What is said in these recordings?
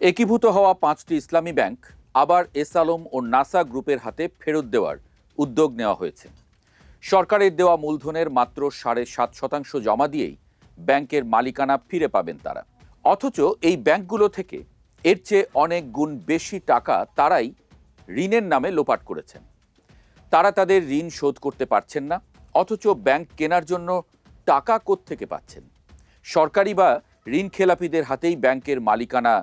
একীভূত হওয়া ৫টি ইসলামী ব্যাংক আবার এস আলম ও নাসা গ্রুপের হাতে ফেরত দেওয়ার উদ্যোগ নেওয়া হয়েছে। সরকারের দেওয়া মূলধনের মাত্র ৭.৫% জমা দিয়েই ব্যাংকের মালিকানা ফিরে পাবেন তারা। অথচ এই ব্যাংকগুলো থেকে এর চেয়ে অনেক গুণ বেশি টাকা তারাই ঋণের নামে লোপাট করেছেন। তারা তাদের ঋণ শোধ করতে পারছেন না, অথচ ব্যাংক কেনার জন্য টাকা কোত্থেকে পাচ্ছেন? সরকারি বা ঋণ খেলাপিদের হাতেই ব্যাংকের মালিকানা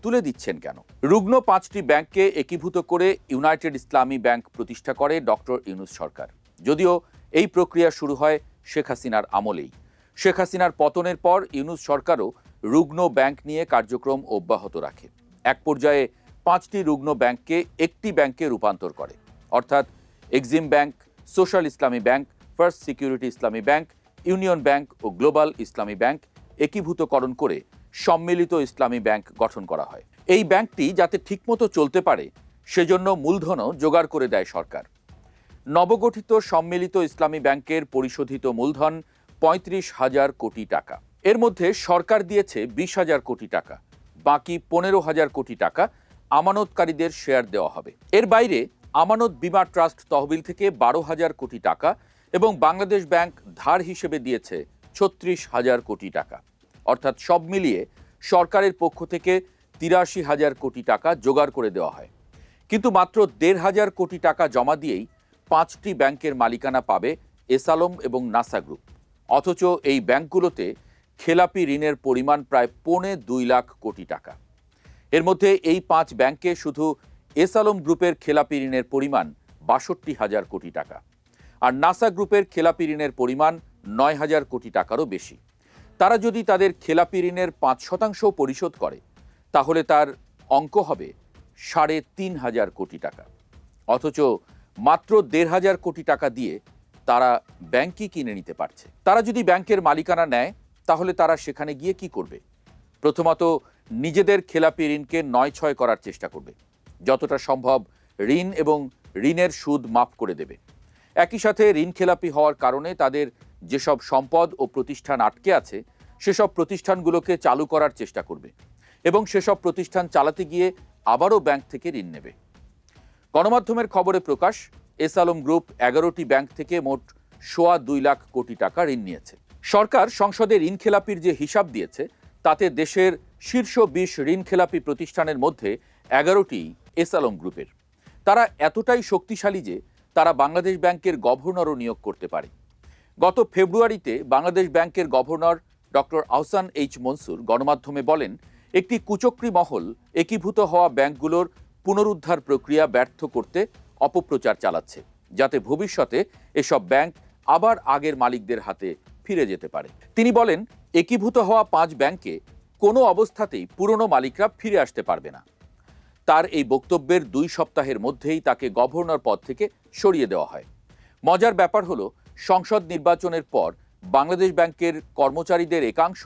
তুলে দিচ্ছেন কেন? রুগ্ন ৫টি ব্যাংককে একীভূত করে ইউনাইটেড ইসলামী ব্যাংক প্রতিষ্ঠা করে ডক্টর ইউনূস সরকার। যদিও এই প্রক্রিয়া শুরু হয় শেখ হাসিনার আমলেই। শেখ হাসিনার পতনের পর ইউনূস সরকারও রুগ্ন ব্যাংক নিয়ে কার্যক্রম অব্যাহত রাখে। এক পর্যায়ে ৫টি রুগ্ন ব্যাংককে একটি ব্যাংকে রূপান্তর করে, অর্থাৎ এক্সিম ব্যাংক, সোশ্যাল ইসলামী ব্যাংক, ফার্স্ট সিকিউরিটি ইসলামী ব্যাংক, ইউনিয়ন ব্যাংক ও গ্লোবাল ইসলামী ব্যাংক একীভূতকরণ করে সম্মিলিত ইসলামী ব্যাংক গঠন করা হয়। এই ব্যাংকটি যাতে ঠিকমতো চলতে পারে সেজন্য মূলধনও জোগাড় করে দেয় সরকার। নবগঠিত সম্মিলিত ইসলামী ব্যাংকের পরিশোধিত মূলধন ৩৫,০০০ কোটি টাকা। এর মধ্যে সরকার দিয়েছে ২০,০০০ কোটি টাকা, বাকি ১৫,০০০ কোটি টাকা আমানতকারীদের শেয়ার দেওয়া হবে। এর বাইরে আমানত বীমা ট্রাস্ট তহবিল থেকে ১২,০০০ কোটি টাকা এবং বাংলাদেশ ব্যাংক ধার হিসেবে দিয়েছে ৩৬,০০০ কোটি টাকা। অর্থাৎ সব মিলিয়ে সরকারের পক্ষ থেকে ৮৩,০০০ কোটি টাকা জোগাড় করে দেওয়া হয়। কিন্তু মাত্র ১৫০০ কোটি টাকা জমা দিয়েই ৫টি ব্যাংকের মালিকানা পাবে এস আলম এবং নাসা গ্রুপ। অথচ এই ব্যাংকগুলোতে খেলাপি ঋণের পরিমাণ প্রায় ২.৫ লাখ কোটি টাকা। এর মধ্যে এই ৫ ব্যাংকে শুধু এস আলম গ্রুপের খেলাপি ঋণের পরিমাণ ৬২,০০০ কোটি টাকা, আর নাসা গ্রুপের খেলাপি ঋণের পরিমাণ ৯,০০০ কোটি টাকারও বেশি। তারা যদি তাদের খেলাপি ঋণের ৫% পরিশোধ করে তাহলে তার অঙ্ক হবে ৩,৫০০ কোটি টাকা। অথচ মাত্র ১৫০০ কোটি টাকা দিয়ে তারা ব্যাংকই কিনে নিতে পারছে। তারা যদি ব্যাংকের মালিকানা নেয় তাহলে তারা সেখানে গিয়ে কি করবে? প্রথমত নিজেদের খেলাপি ঋণকে নয়-ছয় করার চেষ্টা করবে, যতটা সম্ভব ঋণ এবং ঋণের সুদ মাফ করে দেবে। একই সাথে ঋণ খেলাপি হওয়ার কারণে তাদের যেসব সম্পদ ও প্রতিষ্ঠান আটকে আছে সেসব প্রতিষ্ঠানগুলোকে চালু করার চেষ্টা করবে এবং সেসব প্রতিষ্ঠান চালাতে গিয়ে আবারও ব্যাংক থেকে ঋণ নেবে। গণমাধ্যমের খবরে প্রকাশ, এস আলম গ্রুপ ১১টি ব্যাংক থেকে মোট ২.২ লাখ কোটি টাকা ঋণ নিয়েছে। সরকার সংসদে ঋণ খেলাপির যে হিসাব দিয়েছে তাতে দেশের শীর্ষ ২০ ঋণ খেলাপি প্রতিষ্ঠানের মধ্যে ১১টি এস আলম গ্রুপের। তারা এতটাই শক্তিশালী যে তারা বাংলাদেশ ব্যাংকের গভর্নরও নিয়োগ করতে পারে। গত ফেব্রুয়ারিতে বাংলাদেশ ব্যাংকের governor doctor Ahsan H Mansur গণমাধ্যমে বলেন, একটি কুচক্রী মহল একীভূত হওয়া ব্যাংকগুলোর পুনরুদ্ধার প্রক্রিয়া ব্যর্থ করতে অপপ্রচার চালাচ্ছে, যাতে ভবিষ্যতে এসব ব্যাংক আবার আগের মালিকদের হাতে ফিরে যেতে পারে। তিনি বলেন, একীভূত হওয়া ৫ ব্যাংকে কোনো অবস্থাতেই পুরনো মালিকরা ফিরে আসতে পারবে না। তার এই বক্তব্যের ২ সপ্তাহের মধ্যেই তাকে গভর্নর পদ থেকে সরিয়ে দেওয়া হয়। মজার ব্যাপার হলো, সংসদ নির্বাচনের পর বাংলাদেশ ব্যাংকের কর্মচারীদের একাংশ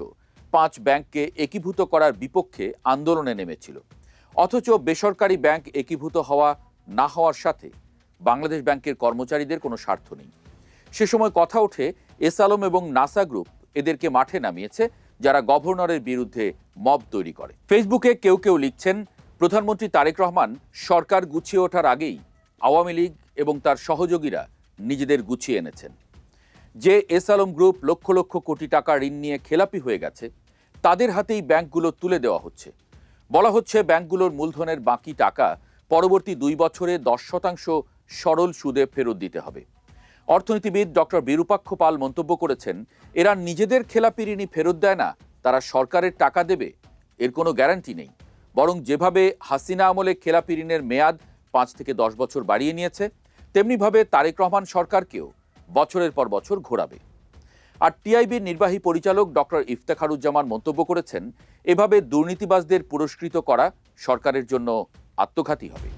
৫ ব্যাংককে একীভূত করার বিপক্ষে আন্দোলনে নেমেছিল। অথচ বেসরকারি ব্যাংক একীভূত হওয়া না হওয়ার সাথে বাংলাদেশ ব্যাংকের কর্মচারীদের কোনো স্বার্থ নেই। সে সময় কথা ওঠে এস আলম এবং নাসা গ্রুপ এদেরকে মাঠে নামিয়েছে, যারা গভর্নরের বিরুদ্ধে মব তৈরি করে। ফেসবুকে কেউ কেউ লিখছেন, প্রধানমন্ত্রী তারেক রহমান সরকার গুছিয়ে ওঠার আগেই আওয়ামী লীগ এবং তার সহযোগীরা নিজেদের গুছিয়ে এনেছেন। যে এস আলম গ্রুপ লক্ষ লক্ষ কোটি টাকা ঋণ নিয়ে খেলাপি হয়ে গেছে তাদের হাতেই ব্যাংকগুলো তুলে দেওয়া হচ্ছে। বলা হচ্ছে ব্যাংকগুলোর মূলধনের বাকি টাকা পরবর্তী ২ বছরে ১০% সরল সুদে ফেরত দিতে হবে। অর্থনীতিবিদ ডক্টর বিরূপাক্ষ পাল মন্তব্য করেছেন, এরা নিজেদের খেলাপি ঋণই ফেরত দেয় না, তারা সরকারের টাকা দেবে এর কোনো গ্যারান্টি নেই। বরং যেভাবে হাসিনা আমলে খেলাপি ঋণের মেয়াদ ৫ থেকে ১০ বছর বাড়িয়ে নিয়েছে, তেমনিভাবে তারেক রহমান সরকারকেও বছরের পর বছর ঘোরাবে। আর টিআইবির নির্বাহী পরিচালক ডক্টর ইফতেখারুজ্জামান মন্তব্য করেছেন, এভাবে দুর্নীতিবাজদের পুরস্কৃত করা সরকারের জন্য আত্মঘাতী হবে।